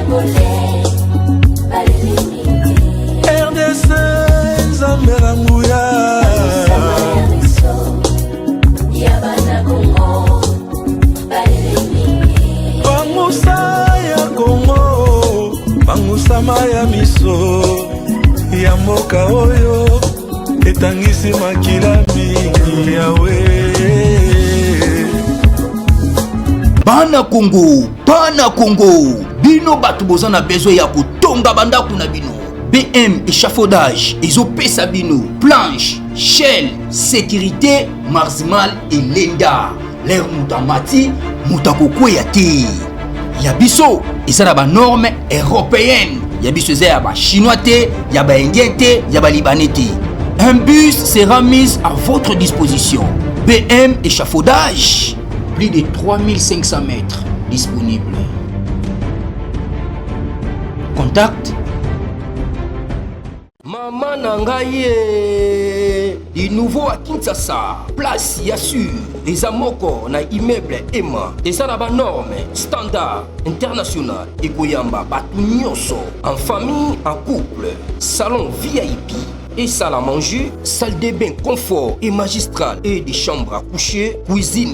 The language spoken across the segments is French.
RDC Zambela Mouya Bangusa ya Congo Bangusa maya miso ya mboka oyo etangisi makila mingi yawe Bana Congo bino batu boza na besoin ya kotonga bandaku na bino. BM échafaudage ezopesa bino planche, shell, sécurité, marzimal et lenda. L'air mutamati mutakokwea te. Ya biso eza na ba norme européenne. Ya biso eza ya ba chinois te, ya ba indien te, ya ba libanais te. Un bus sera mis à votre disposition. BM échafaudage, plus de 3500 mètres disponibles. Contact Maman Nangaye, du nouveau à Kinshasa, place Yassur, des amoko na immeuble Emma, des arabes normes, standard, international, et Goyamba, batu nyonso, en famille, en couple, salon VIP, et salle à manger, salle de bain confort et magistral, et des chambres à coucher, cuisine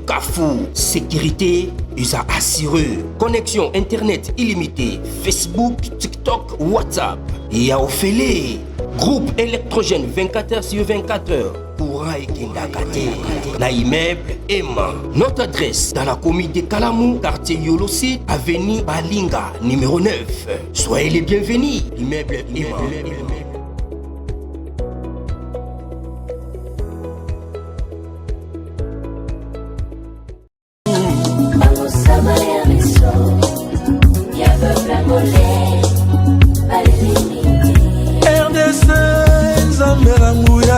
Kafou, sécurité, USA assuré, connexion internet illimité, Facebook, TikTok, WhatsApp, et à Ophélie, groupe électrogène 24h/24h, courant et Kendakate, na immeuble Emma. Notre adresse dans la commune de Kalamou, quartier Yolosi, avenue Balinga, numéro 9. Soyez les bienvenus, immeuble Emma. RDC Zambela Mouya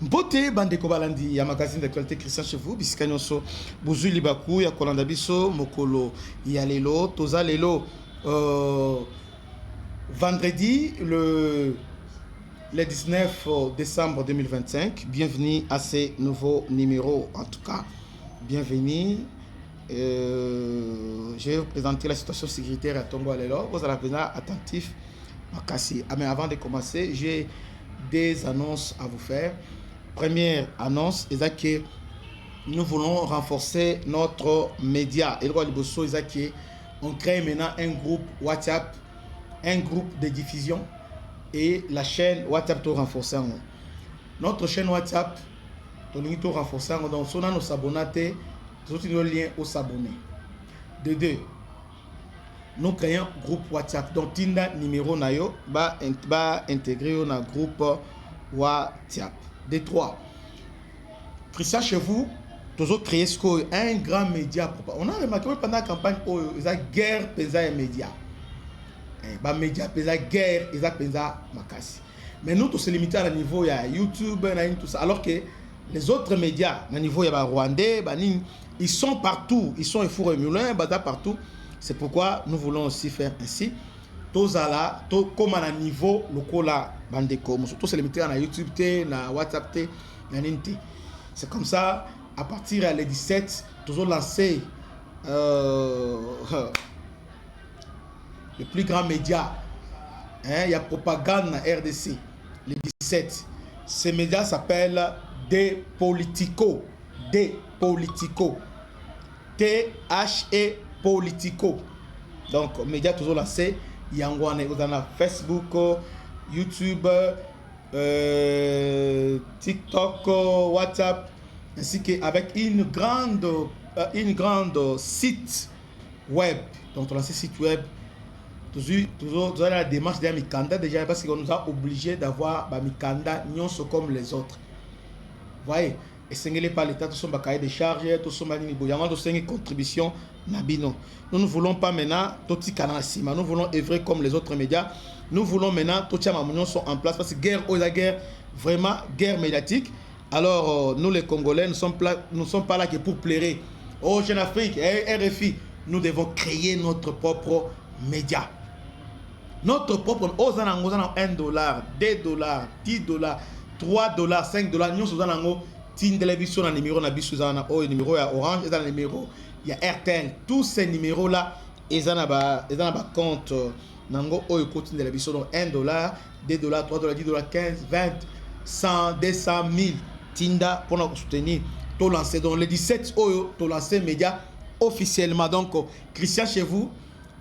Mbote bandeko balandi ya magazine d'actualité Christian Chevou bisika nyonso buzui libaku ya kolanda biso mokolo ya lelo toza lelo vendredi le 19 décembre 2025. Bienvenue à ce nouveau numéro. En tout cas, bienvenue. Je vais vous présenter la situation sécuritaire à Tongo Alelo. Vous allez venir attentif. Mais avant de commencer, j'ai des annonces à vous faire. Première annonce, c'est que nous voulons renforcer notre média. Et on crée maintenant un groupe WhatsApp, un groupe de diffusion et la chaîne WhatsApp tout renforcer. Notre chaîne WhatsApp tout renforcer. Donc, si on a nos abonnés, nous avons le lien aux abonnés. De deux, nous créons un groupe WhatsApp. Donc, Tinda numéro nayo va intégrer un groupe WhatsApp. De trois, Christian Chevou, nous avons créé un grand média. On a remarqué pendant la campagne, il y a guerre pesa et médias. Les médias pesa guerre, ils pesa makasi. Mais nous, tous se limiter à niveau ya YouTube, tout ça. Alors que les autres médias, à niveau ya Rwandais, ils sont partout, ils sont Four et Moulin, partout. C'est pourquoi nous voulons aussi faire ainsi. Tous à comme à niveau local là, bandeko. Tous se limiter à YouTube, na WhatsApp, na Ninti. C'est comme ça. À partir de 17, toujours lancé le plus grand média. Il y a propagande na RDC. Le 17. Ce média s'appelle Des Politico. Des Politico. T-H-E Politico. Donc, média toujours lancé. Il y a Facebook, YouTube, TikTok, WhatsApp, ainsi qu'avec une grande site web. Donc, on a ce site web. Toujours la démarche de Mikanda déjà parce qu'on nous a obligé d'avoir Mikanda comme les autres. Vous voyez? Et ce n'est pas l'État, tout son cahier de charges, tout son contribution Nabino. Nous ne voulons pas maintenant tout petit canal Sima. Nous voulons œuvrer comme les autres médias. Nous voulons maintenant tout les mamonions sont en place parce que guerre aux guerre vraiment guerre médiatique. Alors nous les Congolais nous sommes pas là que pour plaire aux Jeune Afrique et RFI. Nous devons créer notre propre média. Notre propre aux $1, $2, $10, $3, $5. Nous sommes Tin télévision numéro na bisuzana o numéro ya Orange et numéro ya RTL. Tous ces numéros là ils en ba compte nango o côté de la biso donc $1, $2, $3, $10, 15, 20, 100, 200, 1000 Tinda pour nous soutenir. Tout lancé donc le 17 oyo tout lancé média officiellement donc Christian Chevou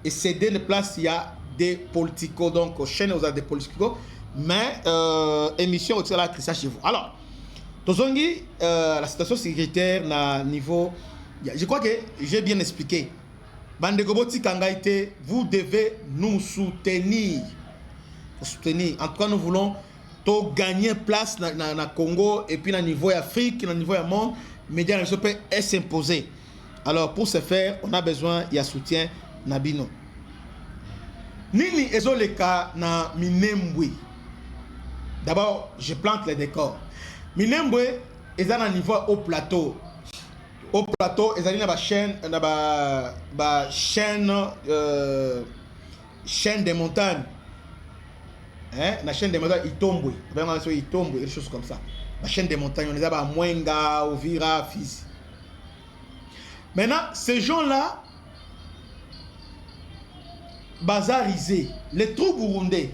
et cédé de place il y a des politico donc chaîne aux des politico mais émission au là Christian Chevou. Alors Tozongi, la situation sécuritaire na niveau, je crois que j'ai bien expliqué. Bandegoboti Kangaïté, vous devez nous soutenir. En tout cas, nous voulons gagner place na Congo et puis na niveau Afrique, na niveau monde, médias ne peut s'imposer. Alors pour ce faire, on a besoin de soutien Nabino. Nini ezoleka na Minembwe. D'abord, je plante les décors. Minembwe est à un niveau au plateau. Au plateau, ils ont chaîne des montagnes. La chaîne des montagnes, il tombe. Vraiment, il tombe, des choses comme ça. La chaîne des montagnes, on les a à Mwenga, Ovira, Fils. Maintenant, ces gens-là, bazarisés, les troupes burundais,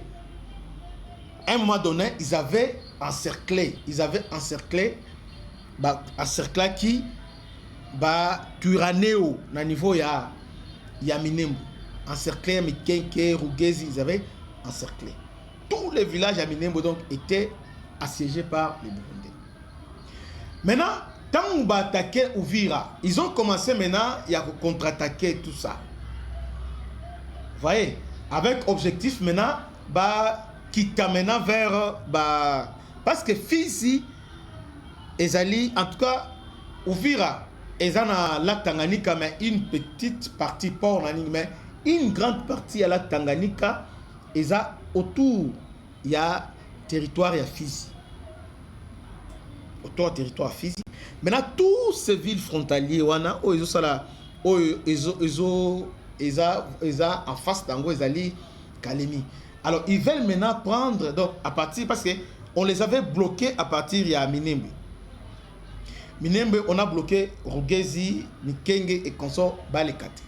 à un moment donné, ils avaient encerclé qui Turanéo na niveau ya Minembwe encerclé Mikenke Rugezi ils avaient encerclé tous les villages à Minembwe donc étaient assiégés par les Burundais. Maintenant quand on va attaquer Uvira ils ont commencé maintenant à contre-attaquer tout ça. Vous voyez avec objectif maintenant qui t'amène vers parce que Fizi ezali en tout cas Uvira ezana la Tanganyika mais une petite partie port mais une grande partie à la Tanganyika eza autour il y a territoire ya Fizi. autour du territoire physique. Maintenant, tous ces villes frontalières, ils ont en face d'Ango, ils allaient Kalemi. Alors, ils veulent maintenant prendre, donc, à partir, parce qu'on les avait bloqués à partir de Minembe. Minembe, on a bloqué Rugezi, Mikenge et consort Balekate.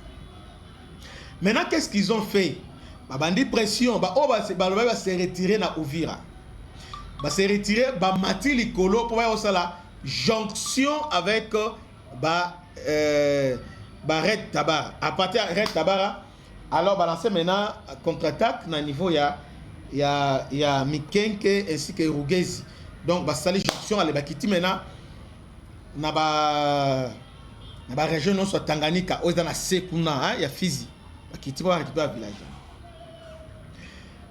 Maintenant, qu'est-ce qu'ils ont fait? Bandi pression, va se retirer na Uvira. Va se retirer, va mati likolo pour voir la jonction avec Red Tabara. À partir de Red Tabara, alors balancer maintenant contre-attaque na niveau ya Mikenge ainsi que Rugezi. Donc va salir jonction à l'ebakiti maintenant na ba région non soit Tanganyika, aux dans la Sekuna, ya Fizi. Bakiti va récupérer le village.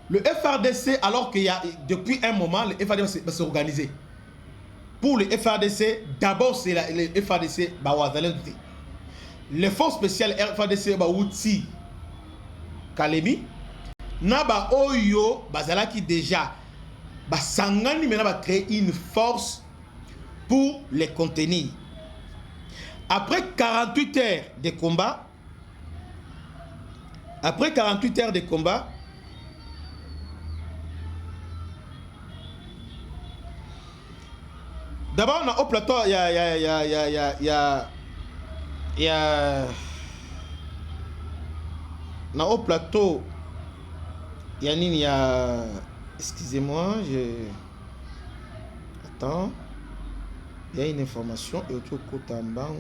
Le FRDC, alors qu'il y a depuis un moment, le FRDC va s'organiser. Pour le FRDC, d'abord c'est le FRDC Bawazalente. Les forces spéciales FRDC Bawuti Kalemi. Naba Oyo Bazalaki déjà. Basangani maintenant va créer une force pour les contenir. Après 48 heures de combat, d'abord, on a au plateau, il y a au plateau, il y a excusez-moi, attends, il y a une information et autour de Kotamban.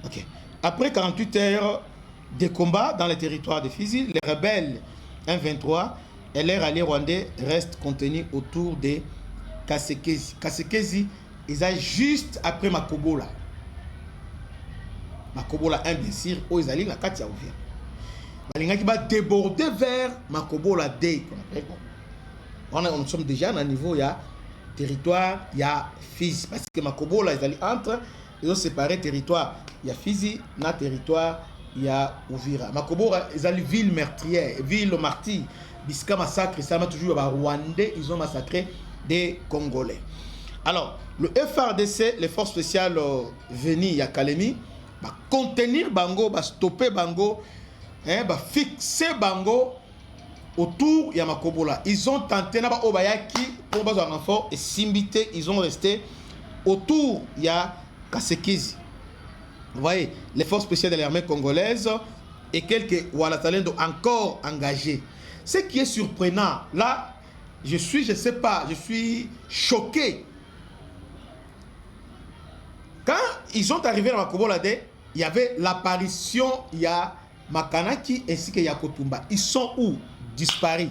Ok. Après 48 heures de combat dans les territoires de Fizi, les rebelles M23 et les alliés rwandais restent contenus autour de Kasekezi. Kasekezi, ils sont juste après Makobola. Makobola 1, bien sûr, où ils allaient la Katia ouvert. Ils vont déborder vers Makobola 2. Nous sommes déjà à un niveau, il y a territoire, il y a Fizi. Parce que Makobola, ils allaient entre, ils ont séparé territoire. Il y a Fizi, dans le territoire, il y a Uvira. Makobola, ils allaient ville meurtrière, ville martyre. Biska massacre, ça m'a toujours Rwandais, ils ont massacré des Congolais. Alors, le FRDC, les forces spéciales venues à Kalemi, va contenir Bango, va stopper Bango, va fixer Bango autour de Makobola. Ils ont tenté au Bayaki pour avoir un renfort et Simbité, ils ont resté autour de Kasekezi. Vous voyez, les forces spéciales de l'armée congolaise et quelques Walatalendo encore engagés. Ce qui est surprenant, là, je sais pas, je suis choqué. Quand ils sont arrivés à Makobola, il y avait l'apparition, il y a Makanaki ainsi que Yakotumba. Ils sont où? Disparus.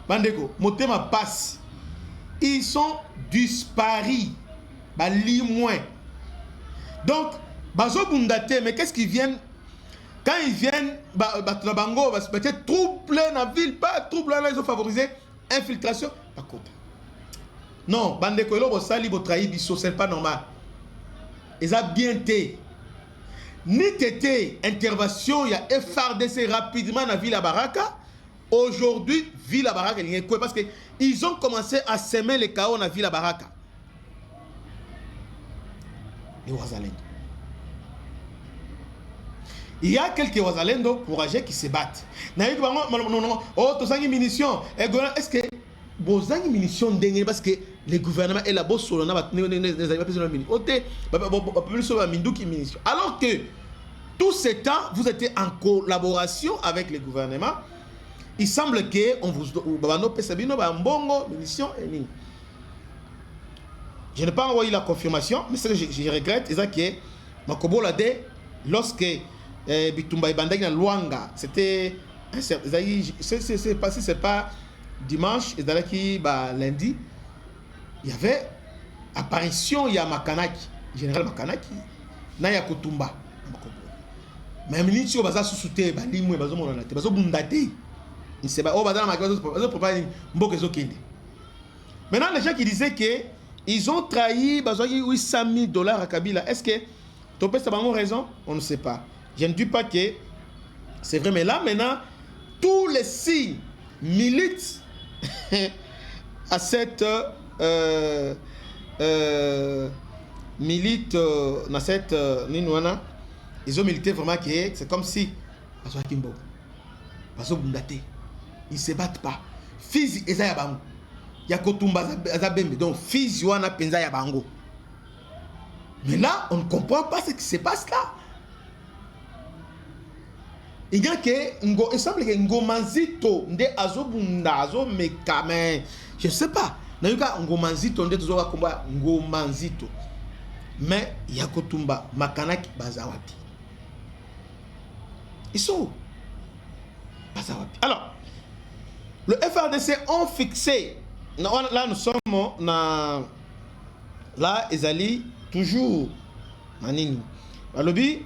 Bandeko, motema passe. Ils sont disparus. Moins. Donc, Bazo Bundate, mais qu'est-ce qu'ils viennent? Quand ils viennent, Bango va peut-être troubler la ville, pas troubler, ils ont favorisé infiltration. Par contre. Non, Bandeko, c'est pas normal. Ils ont bien été. Ni tété, intervention, il y a FRDC rapidement dans la ville à Baraka. Aujourd'hui, ville à Baraka, parce qu'ils ont commencé à semer les chaos dans la ville à Baraka. Les Wazalendo. Il y a quelques Wazalendo courageux qui se battent. Oh, tu as des munitions. Est-ce que vous avez des munitions dengue parce que le gouvernement est là-bas sur le munitions. Alors que tout ce temps, vous étiez en collaboration avec le gouvernement. Il semble que on vous munitions. Je n'ai pas envoyé la confirmation, mais ce que je regrette, c'est que Makobola D, lorsque Bitumba Ibandagi na Luanga, c'était c'est pas dimanche, et lundi, il y avait apparition, il y a Makanaki, général Makanaki, na ya Kotumba. Mais ministre baza sousouté balimwe bazo monana te bazo bundate. Il se ba o bazana makazo préparer mboke zo kende. Maintenant, les gens qui disaient qu'ils ont trahi $800 000 à Kabila, est-ce que Topé a vraiment raison? On ne sait pas. Je ne dis pas que c'est vrai, mais là, maintenant, tous les signes militent à cette dans cette Ninouana. Ils ont milité vraiment que c'est comme si ils ne se battent pas. Fils Eza Yabango. Yakotumba Azabembe. Donc, fils Yoana Penza Yabango. Mais là, on ne comprend pas ce qui se passe là. Il y a que il semble que Ngomanzito nde azobunda azomeka mais je sais pas. Na yuka Ngomanzito nde tozoka komba Ngomanzito. Mais Yakotumba Makanaki Bazawapi. Ils sont Bazawapi. Alors, le FRDC ont fixé. Là, nous sommes là, Ezali, toujours. Manini. Alobi,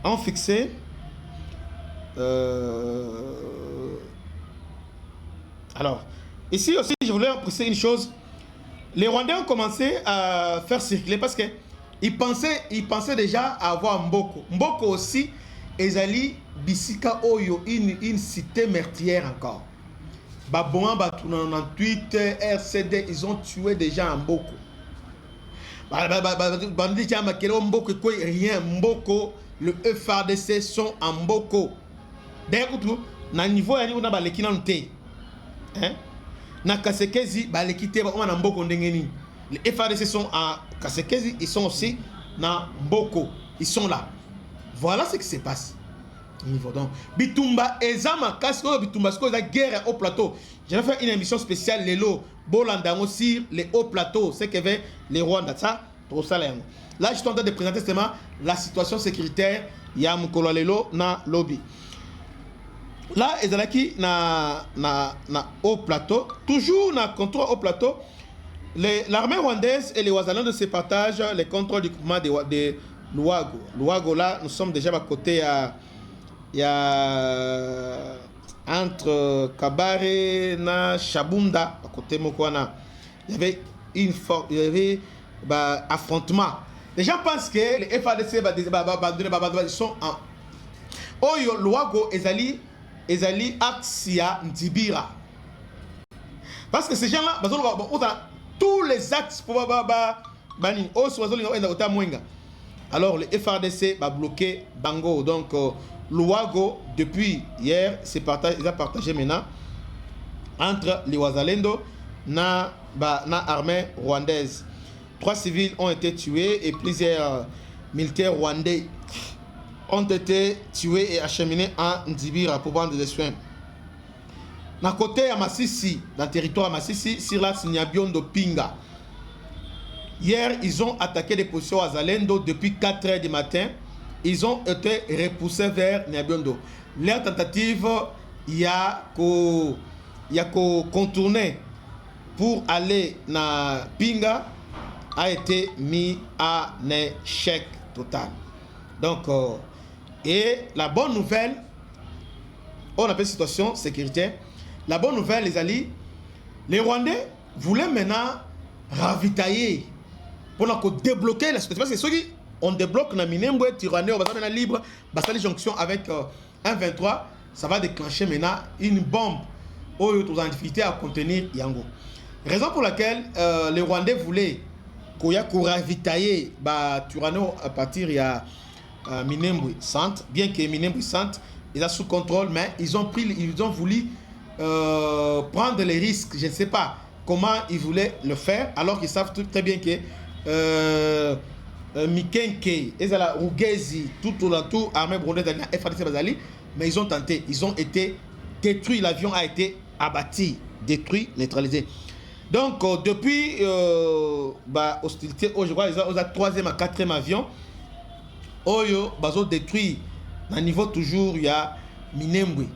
ont fixé. Alors, ici aussi, je voulais préciser une chose. Les Rwandais ont commencé à faire circuler parce que ils pensaient déjà avoir Mboko. Mboko aussi, Ezali, Bisika Oyo, une cité meurtrière encore. Babouan, Batounan, 98, RCD, ils ont tué déjà Mboko. Rien, Mboko, le FRDC sont en Mboko. D'ailleurs, na niveau ya niveau na baleki na nte. Hein? Na Kasekezi baleki te ba na Mboko ndengeni. Les FRDC sont à Kasekezi, ils sont aussi na Mboko. Ils sont là. Voilà ce qui se passe. Niveau donc Bitumba Ezama Kasko Bitumba Sko la guerre au plateau. Je vais faire une émission spéciale Lelo Bolandango sur les hauts plateaux, c'est que les Rwandais ça pour ça là. Là je suis en train de présenter seulement la situation sécuritaire ya mukolo lelo na lobby. Là ezalaki na haut plateau, toujours na contrôle au plateau. L'armée rwandaise et les Wazalans se partagent les contrôles du groupement de Luago. Luago là, nous sommes déjà à côté il y a entre Kabare na Shabunda à côté Mokwana. Il y avait affrontement. Les gens pensent que les FADC ils sont en Oyo Luago ezali Axia Ndibira. Parce que ces gens-là, tous les axes pour alors le FRDC va bloquer Bango. Donc Luago depuis hier ils ont partagé maintenant entre les Wazalendo na armée rwandaise. 3 civils ont été tués et plusieurs militaires rwandais ont été tués et acheminés en Ndibira pour prendre des soins. Na côté à Massissi, dans le territoire à Massissi, sur la Nyabiondo Pinga. Hier, ils ont attaqué des positions à Zalendo depuis 4 h du matin. Ils ont été repoussés vers Nyabiondo. Leur tentative, il y a qu'au contourner pour aller na Pinga a été mis en échec total. Donc, et la bonne nouvelle, on appelle situation sécuritaire. La bonne nouvelle, les alliés, les Rwandais voulaient maintenant ravitailler pour débloquer la situation. Parce que ceux qui on débloque na Minembwe, Rwandais, on va maintenant libre, basta les jonctions avec 1-23, ça va déclencher maintenant une bombe aux difficulté à contenir Yango. Raison pour laquelle les Rwandais voulaient qu'on ravitailler Turano à partir de Minembwe Centre, bien que Minembwe Centre ils ont sous contrôle, mais ils ont voulu prendre les risques. Je ne sais pas comment ils voulaient le faire, alors qu'ils savent très bien que Mikenke, Ezala Rugezi, tout autour, armée burundaise, FADC Bazali, mais ils ont tenté, ils ont été détruits, l'avion a été abattu, détruit, neutralisé. Donc depuis hostilité, je crois ils ont 3e à 4e avion, Oyo, bazo détruit, à niveau toujours il y a Minembwe.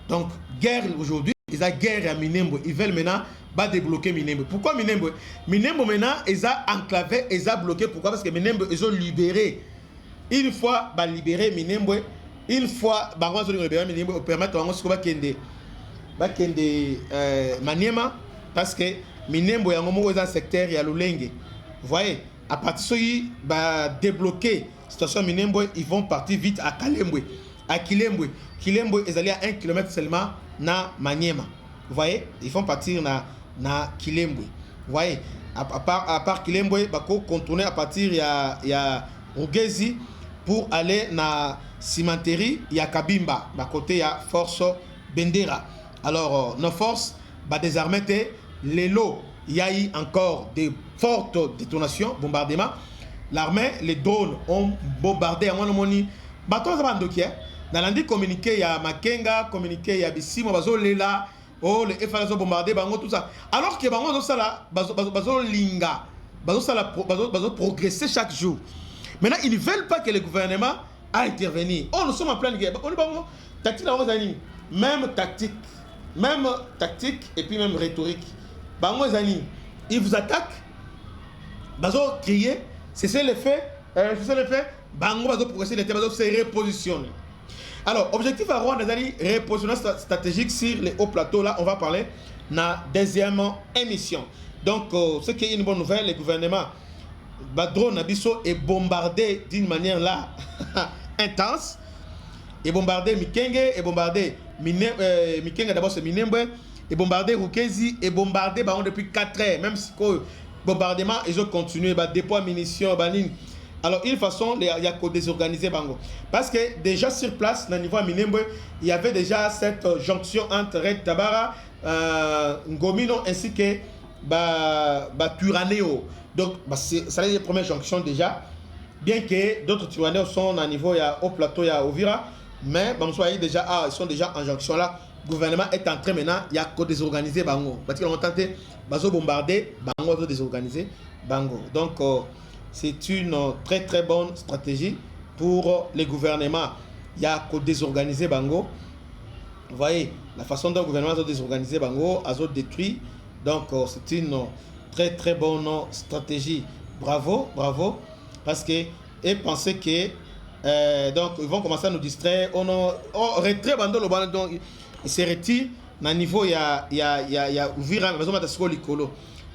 Donc guerre aujourd'hui, ils ont guerre à Minembwe, ils veulent maintenant débloquer Minembwe. Pourquoi Minembwe? Minembwe maintenant ils ont enclavé, ils ont bloqué. Pourquoi? Parce que Minembwe ils ont libéré. Une fois libéré Minembwe, une fois ils ont libéré Minembwe, pour permettre à Kende bakende Maniema parce que Minembo ya ngomo dans secteur ya Lulenge. Vous voyez, à partir de ba débloquer situation Minembo, ils vont partir vite à Kalembwe. À Kilembwe. Kilembwe est allé à 1 km seulement na Maniema. Vous voyez, ils vont partir na Kilembwe. Vous voyez, à part Kilembwe, bako contourner à partir ya Rugezi pour aller na cimenterie ya Kabimba, à côté ya force Bendera. Alors nos forces ba désarmer les lots, il y a eu encore des fortes détonations, bombardements. L'armée, les drones ont bombardé à mon moni. Bateau ça bandoki dans l'andi communiqué ya Makenga, communiqué ya Bissimo bazo lela, oh les FARS ont bombardé bango tout ça. Alors que bango bazo sala bazo linga, bazo progresser chaque jour. Maintenant, ils ne veulent pas que le gouvernement a intervenu. Oh, nous sommes en pleine guerre. On est bon, tactique, même tactique et puis même rhétorique. Ils vous attaquent, bazo crier, c'est le fait, bango bazo progresser, les bazo se repositionner. Alors, objectif à Rwanda, repositionnement stratégique sur les hauts plateaux. Là, on va parler dans la deuxième émission. Donc, ce qui est une bonne nouvelle, le gouvernement Badron Nabiso est bombardé d'une manière là intense. Et bombardé Mikenge, et bombardé Mikenge d'abord c'est Minembwe, et bombardé Rukezi, et bombardé Baron depuis 4 heures. Même si le bombardement, ils ont continué, dépôt de munitions, alors une façon, il y a qu'à désorganiser Bango. Parce que déjà sur place, dans le niveau Minembwe, il y avait déjà cette jonction entre Red Tabara, Ngomino ainsi que Turaneo. Donc, ça c'est la première jonction déjà. Bien que d'autres Turaneo sont à niveau, il y a au plateau, il y a Ovira. Mais déjà, ils sont déjà en jonction là. Le gouvernement est en train maintenant, il y a qu'à désorganiser Bango. Parce qu'ils ont tenté de bombarder, Bango va désorganiser Bango. Donc, c'est une très très bonne stratégie pour les gouvernements. Il y a qu'à désorganiser Bango. Vous voyez, la façon dont le gouvernement a désorganisé Bango, a détruit. Donc, c'est une très très bonne stratégie. Bravo, bravo. Parce que, et pensez que, donc, ils vont commencer à nous distraire. On retrait Bando le Bando, donc, il se retire. Dans le niveau, il y a ouvert,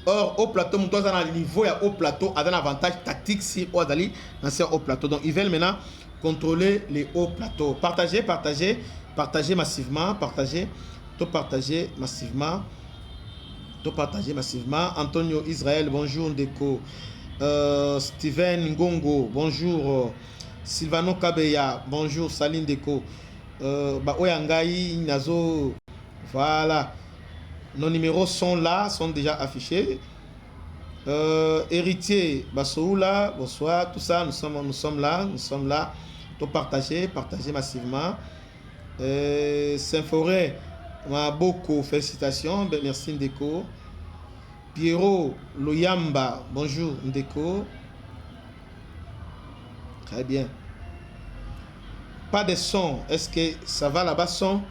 or, au plateau, dans le niveau, il y a au plateau, a un avantage tactique si on est dans ce haut plateau. Donc, ils veulent maintenant contrôler les hauts plateaux. Partagez massivement, partagez massivement. Partager massivement. Antonio Israël, bonjour Ndeko. Steven Ngongo, bonjour. Sylvano Kabeya, bonjour. Saline Ndeko. Oyangai Nazo. Voilà. Nos numéros sont là, sont déjà affichés. Héritier Bassoula, bonsoir. Tout ça, nous sommes là. Tout partager massivement. Saint-Forêt. Beaucoup, félicitations, merci Ndeko. Pierrot Loyamba, bonjour Ndeko. Très bien. Pas de son, est-ce que ça va là-bas? Son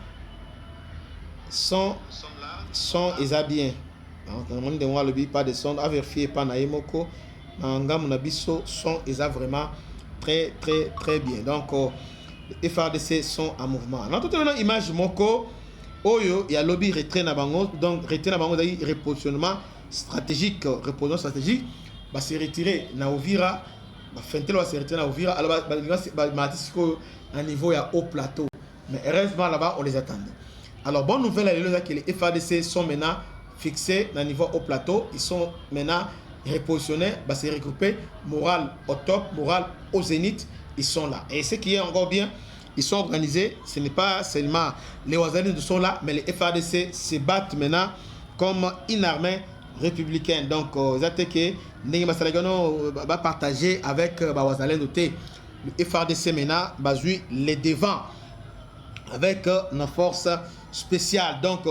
et ça bien. Pas de son, à vérifier, pas naïmoko. Son et ça vraiment très très très bien. Donc, les FARDC sont en mouvement. Dans toute une image, Moko. Oyo, il y a lobby retrait na bango, donc retrait na bango d'ailleurs repositionnement stratégique, bah c'est retiré na Ovira, bah Fentelo va se retirer na Ovira, alors à niveau il y a haut plateau, mais heureusement là-bas on les attendait. Alors bonne nouvelle, que les FARDC sont maintenant fixés na niveau haut plateau, ils sont maintenant repositionnés, bah c'est regroupé, moral au top, moral au zénith, ils sont là. Et ce qui est encore bien, ils sont organisés, ce n'est pas seulement les Ouazalines qui sont là, mais les FARDC se battent maintenant comme une armée républicaine. Donc, ils attaquent, va partager avec les Ouazalines. Le FARDC maintenant va jouer les devants avec nos forces spéciales. Donc,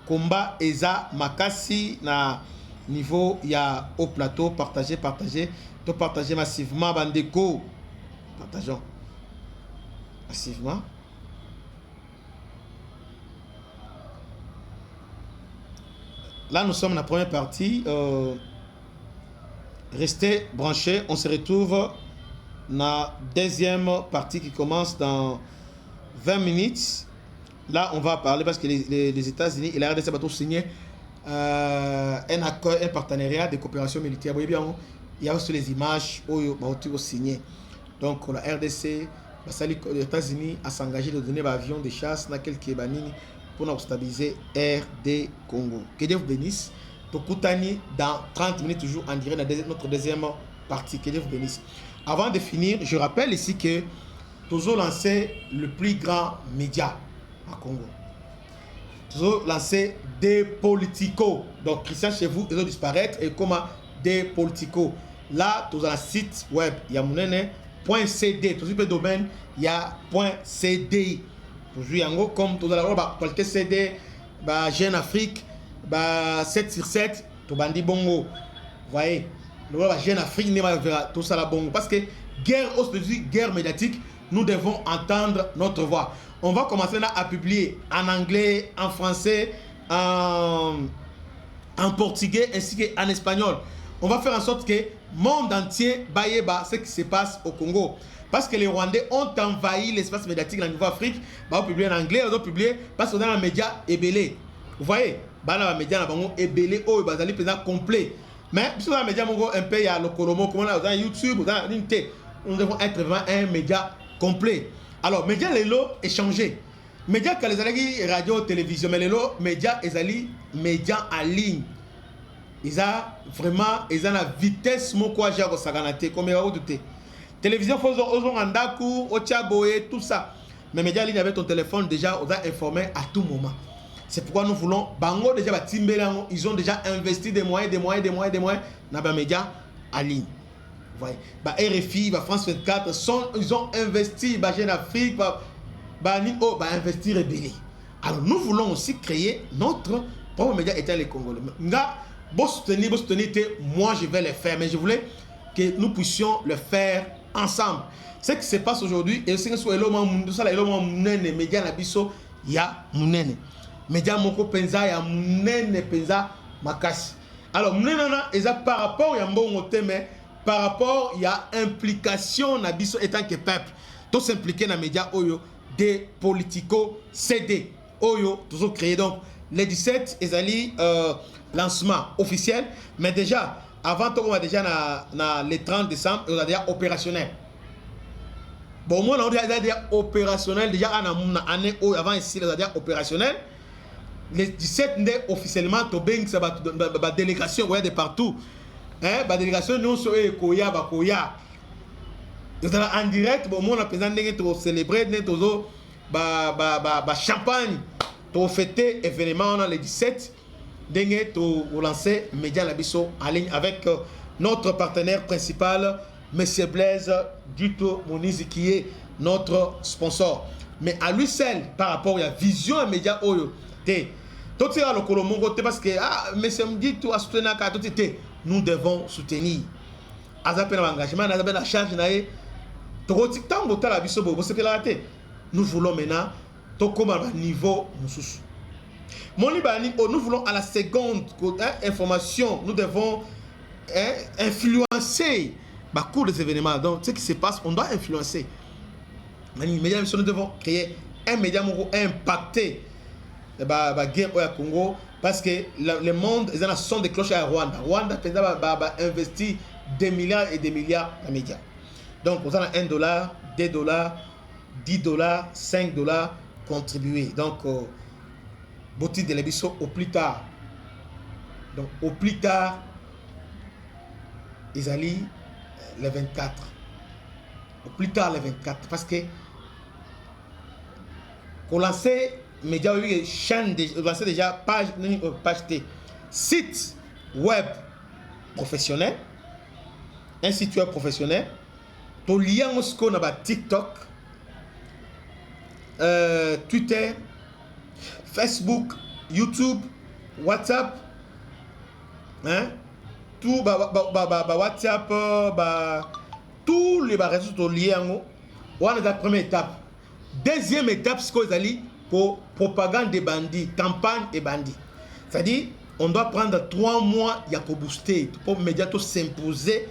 combat Eza Makasi na niveau, il y a au plateau, partagez massivement, Bandeko. Partageons. Massivement. Là, nous sommes dans la première partie. Restez branchés. On se retrouve dans la deuxième partie qui commence dans 20 minutes. là, on va parler parce que les États-Unis et la RDC ont signé un accord, un partenariat de coopération militaire. Vous voyez bien, il y a aussi les images où ils ont signé. Donc, la RDC, les États-Unis a s'engagé de donner des avions de chasse dans quelques banini pour stabiliser RD Congo. Que Dieu vous bénisse. Tokutani dans 30 minutes, toujours en direct dans notre deuxième partie. Que Dieu vous bénisse. Avant de finir, je rappelle ici que nous avons lancé le plus grand média à Congo. Nous avons lancé des politicos. Donc, Christian chez vous, ils ont disparaître. Et comment des politicos. Là, nous avons un site web. Il y a .cd. Tout le domaine, il y a .cdi. Toujours, comme nous avons quelques CD, Jeune Afrique, 7/7, tout bandi bongo. Vous voyez, nous avons Jeune Afrique, tout ça la bongo. Parce que guerre, guerre médiatique, nous devons entendre notre voix. On va commencer là à publier en anglais, en français, en portugais ainsi qu'en espagnol. On va faire en sorte que le monde entier baïeba ce qui se passe au Congo. Parce que les Rwandais ont envahi l'espace médiatique dans le niveau Afrique. Ils ont publié en anglais, ils ont publié parce qu'on a un média ébélé. Vous voyez, il y a un média ébélé, ils ont un complet. Mais si on a un média un peu, il y a le Colomo, comme on a YouTube, nous devons être vraiment un média complet. Alors, média Lelo est changé. Média que les radio, télévision, mais Lelo, média média en ligne. Ils ont vraiment la vitesse moko ja ko saganate comme vous doutez. Télévision faisons andaku, ochaboé, tout ça. Mais média en ligne avec ton téléphone déjà on a informé à tout moment. C'est pourquoi nous voulons bango déjà batimbelango, ils ont déjà investi des moyens dans les médias en ligne. Voyez, RFI, France 24, ils ont investi, Jeune Afrique, investir et béni. Alors nous voulons aussi créer notre propre média étant les Congolais. Bon soutenir, moi je vais le faire, mais je voulais que nous puissions le faire ensemble. Ce qui se passe aujourd'hui, et ce que soit les médias nabiso, il y a munene. Média moko penza ya munene penza makasi. Alors munene ils a par rapport ya mbongo mais par rapport il y a implication nabiso étant que peuple. Tout s'impliquer dans média oyo des politico CD oyo toujours créé donc les 17 ezali lancement officiel, mais déjà avant on va déjà na le 30 décembre on a déjà opérationnel. Bon moi on a déjà opérationnel déjà en année avant ici on a déjà opérationnel. Les 17 n'est officiellement to beng ça ba délégation de partout. Hein, ba délégation nous so koya ba koya. Nous en direct bon moi on a présenté to célébrer to ba champagne to fêter événement on a les 17 dengue to lancer média labiso en ligne avec notre partenaire principal Monsieur Blaise Duto Monizi qui est notre sponsor. Mais à lui seul par rapport à la vision à média oyo té tout ça le Colomongo parce que monsieur me dit tout à soutenir tout nous devons soutenir azape na engagement azape la charge na e to tiktam bota la biso bo c'est que la té nous voulons maintenant to comme à niveau mususu nous voulons à la seconde information nous devons influencer cours des événements. Donc ce qui se passe on doit influencer nous devons créer un média impacté la guerre au Congo parce que le monde ils ont son de cloche à Rwanda va investir des milliards et des milliards en médias. Donc on a $1, $2, $10, $5 contribuer. Donc Boti de l'émission au plus tard. Donc au plus tard ils allaient les 24. Au plus tard les 24 parce que pour lancer médias chaîne lancer déjà page T site web professionnel, un site web professionnel, ton lien on a TikTok, Twitter, Facebook, YouTube, WhatsApp, hein, tout WhatsApp, tous les réseaux sont liés on a la première étape. Deuxième étape, c'est qu'on allait pour propagande des bandits, campagne et bandits. C'est-à-dire, on doit prendre 3 mois pour booster, pour médias s'imposer,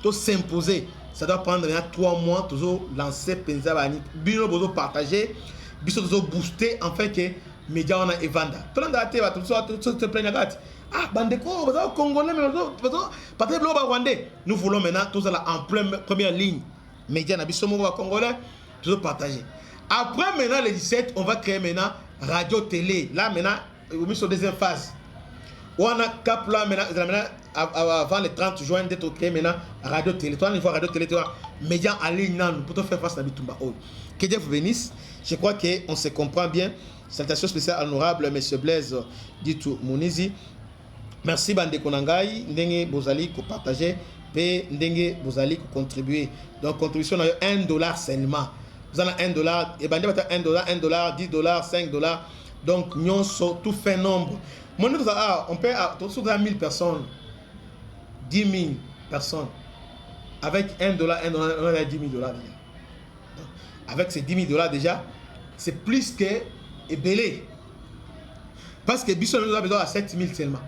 pour s'imposer. Ça doit prendre 3 mois, toujours lancer, penser, partager. biso tozo booster en fait que média wana evanda tolanda te bato so te plaignent gati ah bandeko baza congolais mais baza peut-être lo ba rwandais nous voulons maintenant tous en première ligne média na biso moko ba congolais tozo partager après maintenant le 17 on va créer maintenant radio télé là maintenant on est sur deuxième phase on a cap là maintenant avant le 30 juin d'être créé maintenant radio télé toi on voit radio télé toi média en ligne nan pour te faire face à bitumba oh que Dieu vous bénisse. Je crois qu'on se comprend bien. Salutations spéciales à l'honorable monsieur Blaise Ditou Mounizi. Merci bande konangai ndenge bozali ko partager pe ndenge bozali ko contribuer. Donc contribution na $1 seulement. Vous avez $1 et bande bata $1, $1, $10, $5. Donc nyonso tout fait nombre. Mon on peut sur 1000 personnes. 10 000 personnes avec $1, on a $10 000 déjà. Avec ces $10 000 déjà, c'est plus que belé. Parce que Bisson nous a besoin de 7 000 seulement.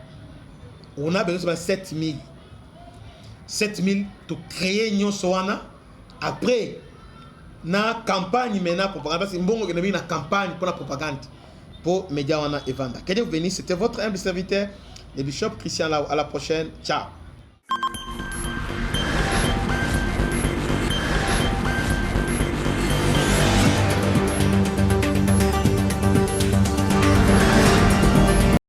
On a besoin de 7 000. 7 000 pour créer une soana. Après, na campagne maintenant pour propagande. Parce que bon, on a une campagne pour la propagande. Pour Média Wana et Vanda. Que Dieu vous bénisse. C'était votre humble serviteur, le bishop Christian Lau. À la prochaine. Ciao.